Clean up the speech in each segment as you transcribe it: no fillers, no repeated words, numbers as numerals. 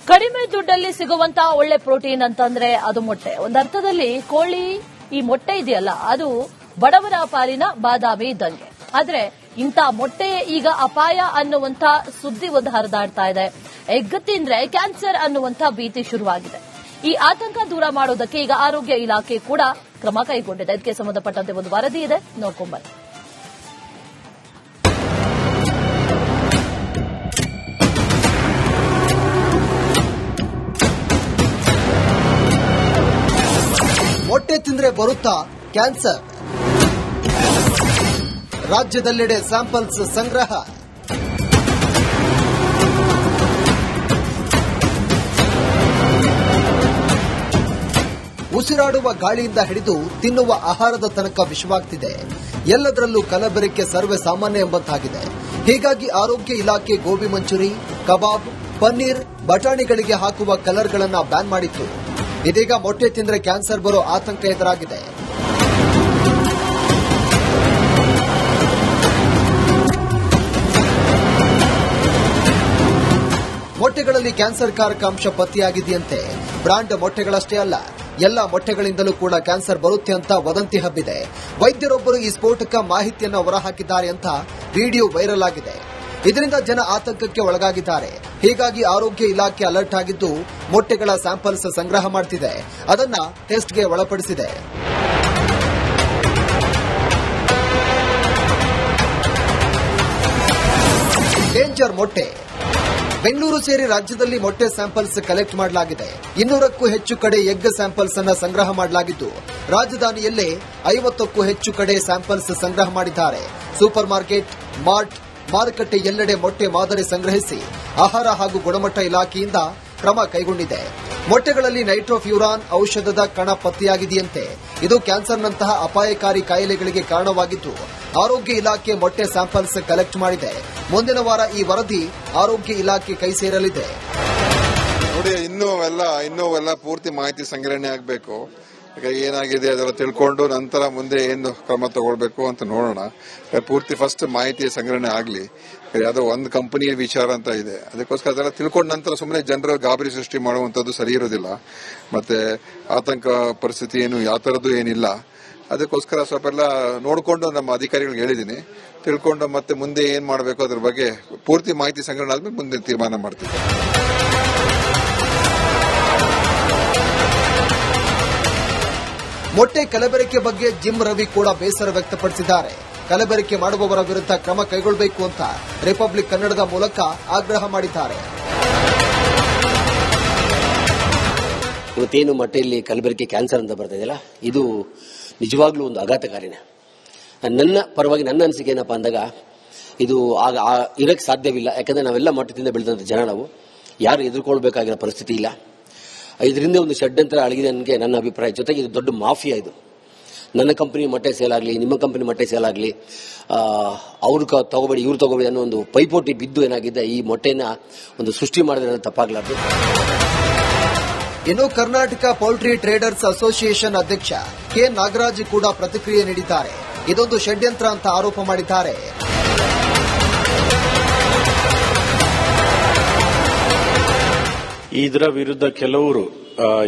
ಕಡಿಮೆ ದುಡ್ಡಲ್ಲಿ ಸಿಗುವಂತ ಒಳ್ಳೆ ಪ್ರೋಟೀನ್ ಅಂತಂದ್ರೆ ಅದು ಮೊಟ್ಟೆ. ಒಂದರ್ಥದಲ್ಲಿ ಕೋಳಿ ಈ ಮೊಟ್ಟೆ ಇದೆಯಲ್ಲ ಅದು ಬಡವರ ಪಾಲಿನ ಬಾದಾಮಿ ಇದ್ದಂಗೆ. ಆದ್ರೆ ಇಂಥ ಮೊಟ್ಟೆ ಈಗ ಅಪಾಯ ಅನ್ನುವಂತ ಸುದ್ದಿ ಒಂದು ಹರಿದಾಡ್ತಾ ಇದೆ. ಎಗ್ ತಿಂದ್ರೆ ಕ್ಯಾನ್ಸರ್ ಅನ್ನುವಂತ ಭೀತಿ ಶುರುವಾಗಿದೆ. ಈ ಆತಂಕ ದೂರ ಮಾಡೋದಕ್ಕೆ ಈಗ ಆರೋಗ್ಯ ಇಲಾಖೆ ಕೂಡ ಕ್ರಮ ಕೈಗೊಂಡಿದೆ. ಇದಕ್ಕೆ ಸಂಬಂಧಪಟ್ಟಂತೆ ಒಂದು ವರದಿ ಇದೆ, ನೋಡ್ಕೊಂಬನ್ನಿ. ಮೊಟ್ಟೆ ತಿಂದ್ರೆ ಬರುತ್ತಾ ಕ್ಯಾನ್ಸರ್? ರಾಜ್ಯದೆಲ್ಲೆಡೆ ಸ್ಯಾಂಪಲ್ಸ್ ಸಂಗ್ರಹ. ಉಸಿರಾಡುವ ಗಾಳಿಯಿಂದ ಹಿಡಿದು ತಿನ್ನುವ ಆಹಾರದ ತನಕ ವಿಷವಾಗ್ತಿದೆ. ಎಲ್ಲದರಲ್ಲೂ ಕಲಬೆರಕೆ ಸರ್ವೇ ಸಾಮಾನ್ಯ ಎಂಬಂತಾಗಿದೆ. ಹೀಗಾಗಿ ಆರೋಗ್ಯ ಇಲಾಖೆ ಗೋಬಿ ಮಂಚೂರಿ, ಕಬಾಬ್, ಪನ್ನೀರ್, ಬಟಾಣಿಗಳಿಗೆ ಹಾಕುವ ಕಲರ್ಗಳನ್ನು ಬ್ಯಾನ್ ಮಾಡಿತ್ತು. ಇದೀಗ ಮೊಟ್ಟೆ ತಿಂದ್ರೆ ಕ್ಯಾನ್ಸರ್ ಬರೋ ಆತಂಕ ಎದುರಾಗಿದೆ. ಮೊಟ್ಟೆಗಳಲ್ಲಿ ಕ್ಯಾನ್ಸರ್ ಕಾರಕ ಅಂಶ ಪತ್ತೆಯಾಗಿದೆಯಂತೆ. ಬ್ರಾಂಡ್ ಮೊಟ್ಟೆಗಳಷ್ಟೇ ಅಲ್ಲ, ಎಲ್ಲ ಮೊಟ್ಟೆಗಳಿಂದಲೂ ಕೂಡ ಕ್ಯಾನ್ಸರ್ ಬರುತ್ತೆ ಅಂತ ವದಂತಿ ಹಬ್ಬಿದೆ. ವೈದ್ಯರೊಬ್ಬರು ಈ ಸ್ಫೋಟಕ ಮಾಹಿತಿಯನ್ನು ಹೊರಹಾಕಿದ್ದಾರೆ ಅಂತ ವಿಡಿಯೋ ವೈರಲ್ ಆಗಿದೆ. ಇದರಿಂದ ಜನ ಆತಂಕಕ್ಕೆ ಒಳಗಾಗಿದ್ದಾರೆ. ಹೀಗಾಗಿ ಆರೋಗ್ಯ ಇಲಾಖೆ ಅಲರ್ಟ್ ಆಗಿದ್ದು ಮೊಟ್ಟೆಗಳ ಸ್ಯಾಂಪಲ್ಸ್ ಸಂಗ್ರಹ ಮಾಡುತ್ತಿದೆ. ಅದನ್ನ ಟೆಸ್ಟ್ಗೆ ಒಳಪಡಿಸಿದೆ. ಡೇಂಜರ್ ಮೊಟ್ಟೆ. ಬೆಂಗಳೂರು ಸೇರಿ ರಾಜ್ಯದಲ್ಲಿ ಮೊಟ್ಟೆ ಸ್ಯಾಂಪಲ್ಸ್ ಕಲೆಕ್ಟ್ ಮಾಡಲಾಗಿದೆ. 200ಕ್ಕೂ ಹೆಚ್ಚು ಕಡೆ ಎಗ್ ಸ್ಯಾಂಪಲ್ಸ್ ಅನ್ನು ಸಂಗ್ರಹ ಮಾಡಲಾಗಿದ್ದು ರಾಜಧಾನಿಯಲ್ಲೇ 50ಕ್ಕೂ ಹೆಚ್ಚು ಕಡೆ ಸ್ಯಾಂಪಲ್ಸ್ ಸಂಗ್ರಹ ಮಾಡಿದ್ದಾರೆ. ಸೂಪರ್ ಮಾರ್ಕೆಟ್, ಮಾರುಕಟ್ಟೆ ಎಲ್ಲೆಡೆ ಮೊಟ್ಟೆ ಮಾದರಿ ಸಂಗ್ರಹಿಸಿ ಆಹಾರ ಹಾಗೂ ಗುಣಮಟ್ಟ ಇಲಾಖೆಯಿಂದ ಕ್ರಮ ಕೈಗೊಂಡಿದೆ. ಮೊಟ್ಟೆಗಳಲ್ಲಿ ನೈಟ್ರೋಫ್ಯೂರಾನ್ ಔಷಧದ ಕಣ ಪತ್ತೆಯಾಗಿದೆಯಂತೆ. ಇದು ಕ್ಯಾನ್ಸರ್ನಂತಹ ಅಪಾಯಕಾರಿ ಕಾಯಿಲೆಗಳಿಗೆ ಕಾರಣವಾಗಿದ್ದು ಆರೋಗ್ಯ ಇಲಾಖೆ ಮೊಟ್ಟೆ ಸ್ಯಾಂಪಲ್ಸ್ ಕಲೆಕ್ಟ್ ಮಾಡಿದೆ. ಮುಂದಿನ ವಾರ ಈ ವರದಿ ಆರೋಗ್ಯ ಇಲಾಖೆ ಕೈ ಸೇರಲಿದೆ. ನೋಡಿ, ಇನ್ನೂ ಪೂರ್ತಿ ಮಾಹಿತಿ ಸಂಗ್ರಹಣೆ ಆಗಬೇಕು. ಈಗ ಏನಾಗಿದೆ ಅದೆಲ್ಲ ತಿಳ್ಕೊಂಡು ನಂತರ ಮುಂದೆ ಏನು ಕ್ರಮ ತಗೊಳ್ಬೇಕು ಅಂತ ನೋಡೋಣ. ಪೂರ್ತಿ ಫಸ್ಟ್ ಮಾಹಿತಿ ಸಂಗ್ರಹಣೆ ಆಗಲಿ. ಯಾವುದೋ ಒಂದು ಕಂಪನಿಯ ವಿಚಾರ ಅಂತ ಇದೆ, ಅದಕ್ಕೋಸ್ಕರ ಅದೆಲ್ಲ ತಿಳ್ಕೊಂಡ ನಂತರ ಸುಮ್ಮನೆ ಜನರ ಗಾಬರಿ ಸೃಷ್ಟಿ ಮಾಡುವಂಥದ್ದು ಸರಿ ಇರೋದಿಲ್ಲ. ಮತ್ತೆ ಆತಂಕ ಪರಿಸ್ಥಿತಿ ಏನು ಯಾವ ಥರದ್ದು ಏನಿಲ್ಲ. ಅದಕ್ಕೋಸ್ಕರ ಸ್ವಲ್ಪ ಎಲ್ಲ ನೋಡಿಕೊಂಡು ನಮ್ಮ ಅಧಿಕಾರಿಗಳಿಗೆ ಹೇಳಿದ್ದೀನಿ, ತಿಳ್ಕೊಂಡು ಮತ್ತೆ ಮುಂದೆ ಏನು ಮಾಡಬೇಕು ಅದ್ರ ಬಗ್ಗೆ ಪೂರ್ತಿ ಮಾಹಿತಿ ಸಂಗ್ರಹಣೆ ಆದ್ಮೇಲೆ ಮುಂದೆ ತೀರ್ಮಾನ ಮಾಡ್ತೀವಿ. ಮೊಟ್ಟೆ ಕಲಬೆರಕೆ ಬಗ್ಗೆ ಜಿಮ್ ರವಿ ಕೂಡ ಬೇಸರ ವ್ಯಕ್ತಪಡಿಸಿದ್ದಾರೆ. ಕಲಬೆರಕೆ ಮಾಡುವವರ ವಿರುದ್ಧ ಕ್ರಮ ಕೈಗೊಳ್ಳಬೇಕು ಅಂತ ರಿಪಬ್ಲಿಕ್ ಕನ್ನಡದ ಮೂಲಕ ಆಗ್ರಹ ಮಾಡಿದ್ದಾರೆ. ಇವತ್ತೇನು ಮೊಟ್ಟೆಯಲ್ಲಿ ಕಲಬೆರಕೆ ಕ್ಯಾನ್ಸರ್ ಅಂತ ಬರ್ತಿದೆಯಲ್ಲ, ಇದು ನಿಜವಾಗ್ಲೂ ಒಂದು ಆಘಾತಕಾರಿನೇ. ನನ್ನ ಪರವಾಗಿ ನನ್ನ ಅನಿಸಿಕೆ ಏನಪ್ಪಾ ಅಂದಾಗ ಇದು ಇರಕ್ಕೆ ಸಾಧ್ಯವಿಲ್ಲ. ಯಾಕಂದ್ರೆ ನಾವೆಲ್ಲ ಮೊಟ್ಟೆದಿಂದ ಬೆಳೆದಂತ ಜನ, ನಾವು ಯಾರು ಎದುರ್ಕೊಳ್ಬೇಕಾಗಿರೋ ಪರಿಸ್ಥಿತಿ ಇಲ್ಲ. ಇದರಿಂದ ಒಂದು ಷಡ್ಯಂತ್ರ ಅಡಗಿದೆ ನನಗೆ ನನ್ನ ಅಭಿಪ್ರಾಯ. ಜೊತೆಗೆ ಇದು ದೊಡ್ಡ ಮಾಫಿಯಾ. ಇದು ನನ್ನ ಕಂಪನಿ ಮೊಟ್ಟೆ ಸೇಲ್ ಆಗಲಿ, ನಿಮ್ಮ ಕಂಪನಿ ಮೊಟ್ಟೆ ಸೇಲ್ ಆಗಲಿ, ಅವ್ರು ತಗೋಬೇಡಿ ಇವ್ರು ತಗೋಬೇಡಿ ಅನ್ನೋ ಒಂದು ಪೈಪೋಟಿ ಬಿದ್ದು ಏನಾಗಿದೆ ಈ ಮೊಟ್ಟೆನ ಒಂದು ಸೃಷ್ಟಿ ಮಾಡಿದ್ರೆ ತಪ್ಪಾಗಲಾರ್ದು. ಇನ್ನು ಕರ್ನಾಟಕ ಪೌಲ್ಟ್ರಿ ಟ್ರೇಡರ್ಸ್ ಅಸೋಸಿಯೇಷನ್ ಅಧ್ಯಕ್ಷ ಕೆ ನಾಗರಾಜ್ ಕೂಡ ಪ್ರತಿಕ್ರಿಯೆ ನೀಡಿದ್ದಾರೆ. ಇದೊಂದು ಷಡ್ಯಂತ್ರ ಅಂತ ಆರೋಪ ಮಾಡಿದ್ದಾರೆ. ಇದರ ವಿರುದ್ಧ ಕೆಲವರು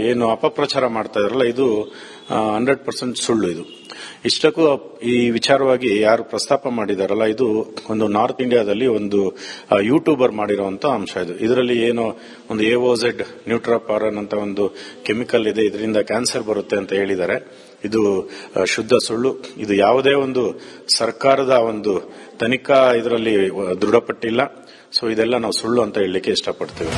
ಏನು ಅಪಪ್ರಚಾರ ಮಾಡ್ತಾ ಇದ್ರಲ್ಲ, ಇದು 100% ಸುಳ್ಳು. ಇದು ಇಷ್ಟಕ್ಕೂ ಈ ವಿಚಾರವಾಗಿ ಯಾರು ಪ್ರಸ್ತಾಪ ಮಾಡಿದಾರಲ್ಲ, ಇದು ಒಂದು ನಾರ್ತ್ ಇಂಡಿಯಾದಲ್ಲಿ ಒಂದು ಯೂಟ್ಯೂಬರ್ ಮಾಡಿರುವಂತ ಅಂಶ. ಇದರಲ್ಲಿ ಏನೋ ಒಂದು AOZ ನ್ಯೂಟ್ರಾಪಾರನ್ ಅಂತ ಒಂದು ಕೆಮಿಕಲ್ ಇದೆ, ಇದರಿಂದ ಕ್ಯಾನ್ಸರ್ ಬರುತ್ತೆ ಅಂತ ಹೇಳಿದ್ದಾರೆ. ಇದು ಶುದ್ಧ ಸುಳ್ಳು. ಇದು ಯಾವುದೇ ಒಂದು ಸರ್ಕಾರದ ಒಂದು ತನಿಖಾ ಇದರಲ್ಲಿ ದೃಢಪಟ್ಟಿಲ್ಲ. ಸೊ ಇದೆಲ್ಲ ನಾವು ಸುಳ್ಳು ಅಂತ ಹೇಳಲಿಕ್ಕೆ ಇಷ್ಟಪಡ್ತೇವೆ.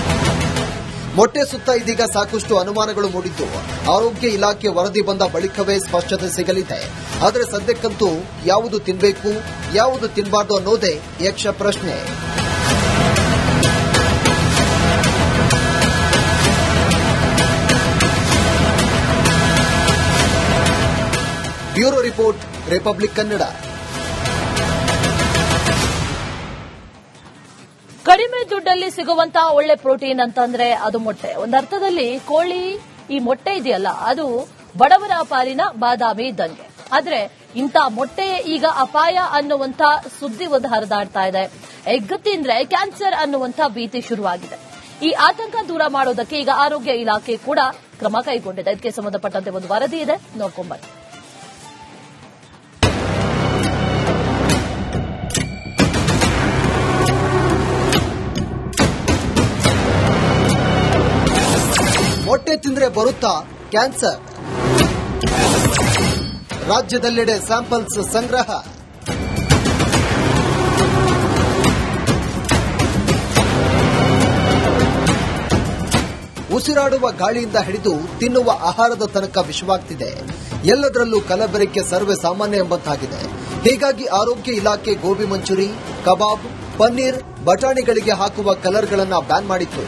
ಮೊಟ್ಟೆ ಸುತ್ತ ಇದೀಗ ಸಾಕಷ್ಟು ಅನುಮಾನಗಳು ಮೂಡಿದ್ದು ಆರೋಗ್ಯ ಇಲಾಖೆ ವರದಿ ಬಂದ ಬಳಿಕವೇ ಸ್ಪಷ್ಟತೆ ಸಿಗಲಿದೆ. ಆದರೆ ಸದ್ಯಕ್ಕಂತೂ ಯಾವುದು ತಿನ್ನಬೇಕು, ಯಾವುದು ತಿನ್ನಬಾರದು ಅನ್ನೋದೇ ಯಕ್ಷ ಪ್ರಶ್ನೆ. Bureau report, republic Kannada. ಕಡಿಮೆ ದುಡ್ಡಲ್ಲಿ ಸಿಗುವಂತ ಒಳ್ಳೆ ಪ್ರೋಟೀನ್ ಅಂತಂದ್ರೆ ಅದು ಮೊಟ್ಟೆ. ಒಂದರ್ಥದಲ್ಲಿ ಕೋಳಿ ಈ ಮೊಟ್ಟೆ ಇದೆಯಲ್ಲ ಅದು ಬಡವರ ಪಾಲಿನ ಬಾದಾಮಿ ಇದ್ದಂಗೆ. ಆದ್ರೆ ಇಂಥ ಮೊಟ್ಟೆ ಈಗ ಅಪಾಯ ಅನ್ನುವಂತ ಸುದ್ದಿ ಒಂದು ಹರಿದಾಡ್ತಾ ಇದೆ. ಎಗ್ ತಿಂದ್ರೆ ಕ್ಯಾನ್ಸರ್ ಅನ್ನುವಂತ ಭೀತಿ ಶುರುವಾಗಿದೆ. ಈ ಆತಂಕ ದೂರ ಮಾಡೋದಕ್ಕೆ ಈಗ ಆರೋಗ್ಯ ಇಲಾಖೆ ಕೂಡ ಕ್ರಮ ಕೈಗೊಂಡಿದೆ. ಇದಕ್ಕೆ ಸಂಬಂಧಪಟ್ಟಂತೆ ಒಂದು ವರದಿ ಇದೆ, ನೋಡ್ಕೊಂಡ್ಬನ್ನಿ. ಮೊಟ್ಟೆ ತಿಂದ್ರೆ ಬರುತ್ತಾ ಕ್ಯಾನ್ಸರ್? ರಾಜ್ಯದೆಲ್ಲೆಡೆ ಸ್ಯಾಂಪಲ್ಸ್ ಸಂಗ್ರಹ. ಉಸಿರಾಡುವ ಗಾಳಿಯಿಂದ ಹಿಡಿದು ತಿನ್ನುವ ಆಹಾರದ ತನಕ ವಿಷವಾಗ್ತಿದೆ. ಎಲ್ಲದರಲ್ಲೂ ಕಲಬೆರಕೆ ಸರ್ವೇ ಸಾಮಾನ್ಯ ಎಂಬಂತಾಗಿದೆ. ಹೀಗಾಗಿ ಆರೋಗ್ಯ ಇಲಾಖೆ ಗೋಬಿ ಮಂಚೂರಿ, ಕಬಾಬ್, ಪನ್ನೀರ್, ಬಟಾಣಿಗಳಿಗೆ ಹಾಕುವ ಕಲರ್ಗಳನ್ನು ಬ್ಯಾನ್ ಮಾಡಿತ್ತು.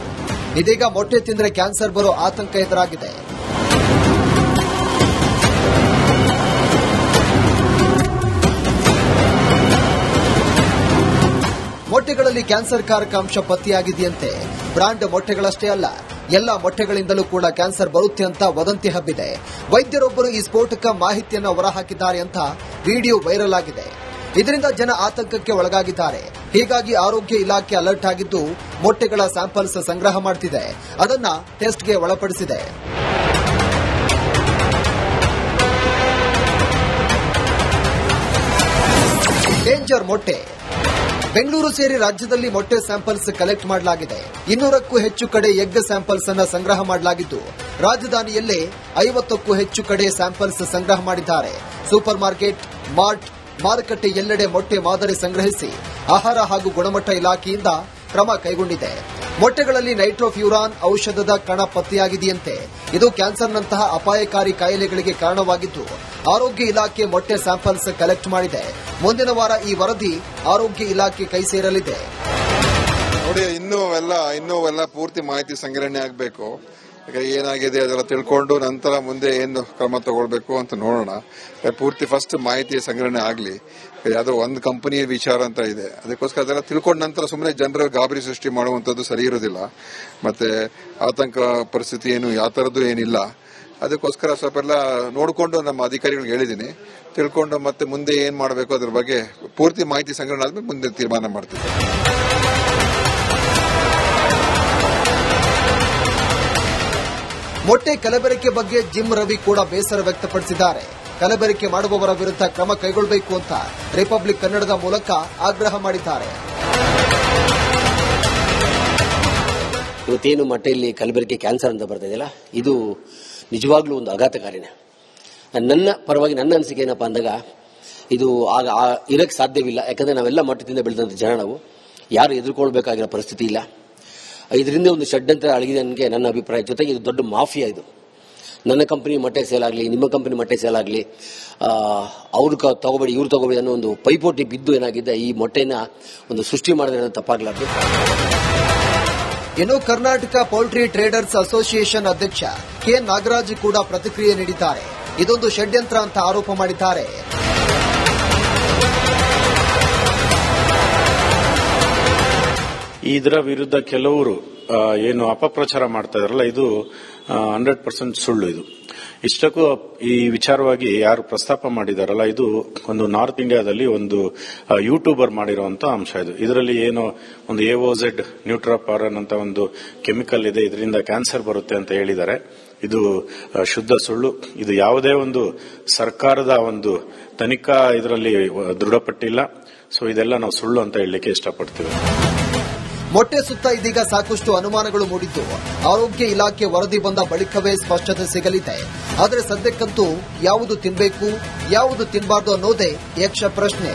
ಇದೀಗ ಮೊಟ್ಟೆ ತಿಂದ್ರೆ ಕ್ಯಾನ್ಸರ್ ಬರೋ ಆತಂಕ ಎದುರಾಗಿದೆ. ಮೊಟ್ಟೆಗಳಲ್ಲಿ ಕ್ಯಾನ್ಸರ್ ಕಾರಕ ಅಂಶ ಪತ್ತೆಯಾಗಿದೆಯಂತೆ. ಬ್ರಾಂಡ್ ಮೊಟ್ಟೆಗಳಷ್ಟೇ ಅಲ್ಲ, ಎಲ್ಲ ಮೊಟ್ಟೆಗಳಿಂದಲೂ ಕೂಡ ಕ್ಯಾನ್ಸರ್ ಬರುತ್ತೆ ಅಂತ ವದಂತಿ ಹಬ್ಬಿದೆ. ವೈದ್ಯರೊಬ್ಬರು ಈ ಸ್ಫೋಟಕ ಮಾಹಿತಿಯನ್ನು ಹೊರಹಾಕಿದ್ದಾರೆ ಅಂತ ವಿಡಿಯೋ ವೈರಲ್ ಆಗಿದೆ. ಇದರಿಂದ ಜನ ಆತಂಕಕ್ಕೆ ಒಳಗಾಗಿದ್ದಾರೆ. ಹೀಗಾಗಿ ಆರೋಗ್ಯ ಇಲಾಖೆ ಅಲರ್ಟ್ ಆಗಿದ್ದು ಮೊಟ್ಟೆಗಳ ಸ್ಯಾಂಪಲ್ಸ್ ಸಂಗ್ರಹ ಮಾಡುತ್ತಿದೆ. ಅದನ್ನ ಟೆಸ್ಟ್ಗೆ ಒಳಪಡಿಸಿದೆ. ಡೇಂಜರ್ ಮೊಟ್ಟೆ. ಬೆಂಗಳೂರು ಸೇರಿ ರಾಜ್ಯದಲ್ಲಿ ಮೊಟ್ಟೆ ಸ್ಯಾಂಪಲ್ಸ್ ಕಲೆಕ್ಟ್ ಮಾಡಲಾಗಿದೆ. 200ಕ್ಕೂ ಹೆಚ್ಚು ಕಡೆ ಎಗ್ ಸ್ಯಾಂಪಲ್ಸ್ ಅನ್ನು ಸಂಗ್ರಹ ಮಾಡಲಾಗಿದ್ದು, ರಾಜಧಾನಿಯಲ್ಲೇ 50ಕ್ಕೂ ಹೆಚ್ಚು ಕಡೆ ಸ್ಯಾಂಪಲ್ಸ್ ಸಂಗ್ರಹ ಮಾಡಿದ್ದಾರೆ. ಸೂಪರ್ ಮಾರ್ಕೆಟ್, ಮಾರ್ಟ್, ಮಾರುಕಟ್ಟೆ ಎಲ್ಲೆಡೆ ಮೊಟ್ಟೆ ಮಾದರಿ ಸಂಗ್ರಹಿಸಿ ಆಹಾರ ಹಾಗೂ ಗುಣಮಟ್ಟ ಇಲಾಖೆಯಿಂದ ಕ್ರಮ ಕೈಗೊಂಡಿದೆ. ಮೊಟ್ಟೆಗಳಲ್ಲಿ ನೈಟ್ರೋಫ್ಯೂರಾನ್ ಔಷಧದ ಕಣ ಪತ್ತೆಯಾಗಿದೆಯಂತೆ. ಇದು ಕ್ಯಾನ್ಸರ್ನಂತಹ ಅಪಾಯಕಾರಿ ಕಾಯಿಲೆಗಳಿಗೆ ಕಾರಣವಾಗಿದ್ದು, ಆರೋಗ್ಯ ಇಲಾಖೆ ಮೊಟ್ಟೆ ಸ್ಯಾಂಪಲ್ಸ್ ಕಲೆಕ್ಟ್ ಮಾಡಿದೆ. ಮುಂದಿನ ವಾರ ಈ ವರದಿ ಆರೋಗ್ಯ ಇಲಾಖೆ ಕೈ ಸೇರಲಿದೆ. ನೋಡಿ, ಇನ್ನೂ ಎಲ್ಲ ಪೂರ್ತಿ ಮಾಹಿತಿ ಸಂಗ್ರಹಣೆ ಆಗಬೇಕು. ಏನಾಗಿದೆ ಅದೆಲ್ಲ ತಿಳ್ಕೊಂಡು ನಂತರ ಮುಂದೆ ಏನು ಕ್ರಮ ತಗೊಳ್ಬೇಕು ಅಂತ ನೋಡೋಣ. ಪೂರ್ತಿ ಫಸ್ಟ್ ಮಾಹಿತಿ ಸಂಗ್ರಹಣೆ ಆಗಲಿ. ಯಾವುದೋ ಒಂದು ಕಂಪನಿ ವಿಚಾರ ಅಂತ ಇದೆ, ಅದಕ್ಕೋಸ್ಕರ ಅದೆಲ್ಲ ತಿಳ್ಕೊಂಡ ನಂತರ ಸುಮ್ಮನೆ ಜನರ ಗಾಬರಿ ಸೃಷ್ಟಿ ಮಾಡುವಂಥದ್ದು ಸರಿ ಇರೋದಿಲ್ಲ. ಮತ್ತೆ ಆತಂಕ ಪರಿಸ್ಥಿತಿ ಏನು ಯಾವ ಥರದ್ದು ಏನಿಲ್ಲ. ಅದಕ್ಕೋಸ್ಕರ ಸ್ವಲ್ಪ ಎಲ್ಲ ನೋಡಿಕೊಂಡು ನಮ್ಮ ಅಧಿಕಾರಿಗಳಿಗೆ ಹೇಳಿದ್ದೀನಿ, ತಿಳ್ಕೊಂಡು ಮತ್ತೆ ಮುಂದೆ ಏನು ಮಾಡಬೇಕು ಅದ್ರ ಬಗ್ಗೆ ಪೂರ್ತಿ ಮಾಹಿತಿ ಸಂಗ್ರಹಣೆ ಆದ್ಮೇಲೆ ಮುಂದೆ ತೀರ್ಮಾನ ಮಾಡ್ತೀವಿ. ಮೊಟ್ಟೆ ಕಲಬೆರಕೆ ಬಗ್ಗೆ ಜಿಮ್ ರವಿ ಕೂಡ ಬೇಸರ ವ್ಯಕ್ತಪಡಿಸಿದ್ದಾರೆ. ಕಲಬೆರಕೆ ಮಾಡುವವರ ವಿರುದ್ಧ ಕ್ರಮ ಕೈಗೊಳ್ಳಬೇಕು ಅಂತ ರಿಪಬ್ಲಿಕ್ ಕನ್ನಡದ ಮೂಲಕ ಆಗ್ರಹ ಮಾಡಿದ್ದಾರೆ. ಇವತ್ತೇನು ಮೊಟ್ಟೆಯಲ್ಲಿ ಕಲಬೆರಕೆ ಕ್ಯಾನ್ಸರ್ ಅಂತ ಬರ್ತಾ ಇದು ನಿಜವಾಗ್ಲೂ ಒಂದು ಆಘಾತಕಾರಿನೇ. ನನ್ನ ಪರವಾಗಿ ನನ್ನ ಅನಿಸಿಕೆ ಏನಪ್ಪಾ ಅಂದಾಗ ಇದು ಇರಕ್ಕೆ ಸಾಧ್ಯವಿಲ್ಲ. ಯಾಕಂದ್ರೆ ನಾವೆಲ್ಲ ಮೊಟ್ಟೆದಿಂದ ಬೆಳೆದಂತ ಜನ, ನಾವು ಯಾರು ಎದುರ್ಕೊಳ್ಬೇಕಾಗಿರೋ ಪರಿಸ್ಥಿತಿ ಇಲ್ಲ. ಇದರಿಂದ ಒಂದು ಷಡ್ಯಂತ್ರ ಅಡಗಿದೆ ನನಗೆ ನನ್ನ ಅಭಿಪ್ರಾಯ. ಜೊತೆಗೆ ಇದು ದೊಡ್ಡ ಮಾಫಿಯಾ. ಇದು ನನ್ನ ಕಂಪನಿ ಮೊಟ್ಟೆ ಸೇಲ್ ಆಗಲಿ, ನಿಮ್ಮ ಕಂಪನಿ ಮೊಟ್ಟೆ ಸೇಲ್ ಆಗಲಿ, ಅವ್ರು ತಗೋಬೇಡಿ ಇವ್ರು ತಗೋಬೇಡಿ ಅನ್ನೋ ಒಂದು ಪೈಪೋಟಿ ಬಿದ್ದು ಏನಾಗಿದೆ ಈ ಮೊಟ್ಟೆನ ಒಂದು ಸೃಷ್ಟಿ ಮಾಡಿದ್ರೆ ತಪ್ಪಾಗಲಾರ್ದು. ಇನ್ನು ಕರ್ನಾಟಕ ಪೌಲ್ಟ್ರಿ ಟ್ರೇಡರ್ಸ್ ಅಸೋಸಿಯೇಷನ್ ಅಧ್ಯಕ್ಷ ಕೆ ನಾಗರಾಜ್ ಕೂಡ ಪ್ರತಿಕ್ರಿಯೆ ನೀಡಿದ್ದಾರೆ. ಇದೊಂದು ಷಡ್ಯಂತ್ರ ಅಂತ ಆರೋಪ ಮಾಡಿದ್ದಾರೆ. ಇದರ ವಿರುದ್ಧ ಕೆಲವರು ಏನು ಅಪಪ್ರಚಾರ ಮಾಡ್ತಾ ಇದಾರಲ್ಲ, ಇದು 100% ಸುಳ್ಳು. ಇದು ಇಷ್ಟಕ್ಕೂ ಈ ವಿಚಾರವಾಗಿ ಯಾರು ಪ್ರಸ್ತಾಪ ಮಾಡಿದಾರಲ್ಲ, ಇದು ಒಂದು ನಾರ್ತ್ ಇಂಡಿಯಾದಲ್ಲಿ ಒಂದು ಯೂಟ್ಯೂಬರ್ ಮಾಡಿರುವಂತ ಅಂಶ. ಇದರಲ್ಲಿ ಏನೋ ಒಂದು AOZ ನ್ಯೂಟ್ರಾಪಾರನ್ ಅಂತ ಒಂದು ಕೆಮಿಕಲ್ ಇದೆ, ಇದರಿಂದ ಕ್ಯಾನ್ಸರ್ ಬರುತ್ತೆ ಅಂತ ಹೇಳಿದ್ದಾರೆ. ಇದು ಶುದ್ಧ ಸುಳ್ಳು. ಇದು ಯಾವುದೇ ಒಂದು ಸರ್ಕಾರದ ಒಂದು ತನಿಖಾ ಇದರಲ್ಲಿ ದೃಢಪಟ್ಟಿಲ್ಲ. ಸೊ ಇದೆಲ್ಲ ನಾವು ಸುಳ್ಳು ಅಂತ ಹೇಳಲಿಕ್ಕೆ ಇಷ್ಟಪಡ್ತೀವಿ. ಮೊಟ್ಟೆ ಸುತ್ತ ಇದೀಗ ಸಾಕಷ್ಟು ಅನುಮಾನಗಳು ಮೂಡಿದ್ದು, ಆರೋಗ್ಯ ಇಲಾಖೆ ವರದಿ ಬಂದ ಬಳಿಕವೇ ಸ್ಪಷ್ಟತೆ ಸಿಗಲಿದೆ. ಆದರೆ ಸದ್ಯಕ್ಕಂತೂ ಯಾವುದು ತಿನ್ನಬೇಕು, ಯಾವುದು ತಿನ್ನಬಾರದು ಅನ್ನೋದೇ ಯಕ್ಷ ಪ್ರಶ್ನೆ.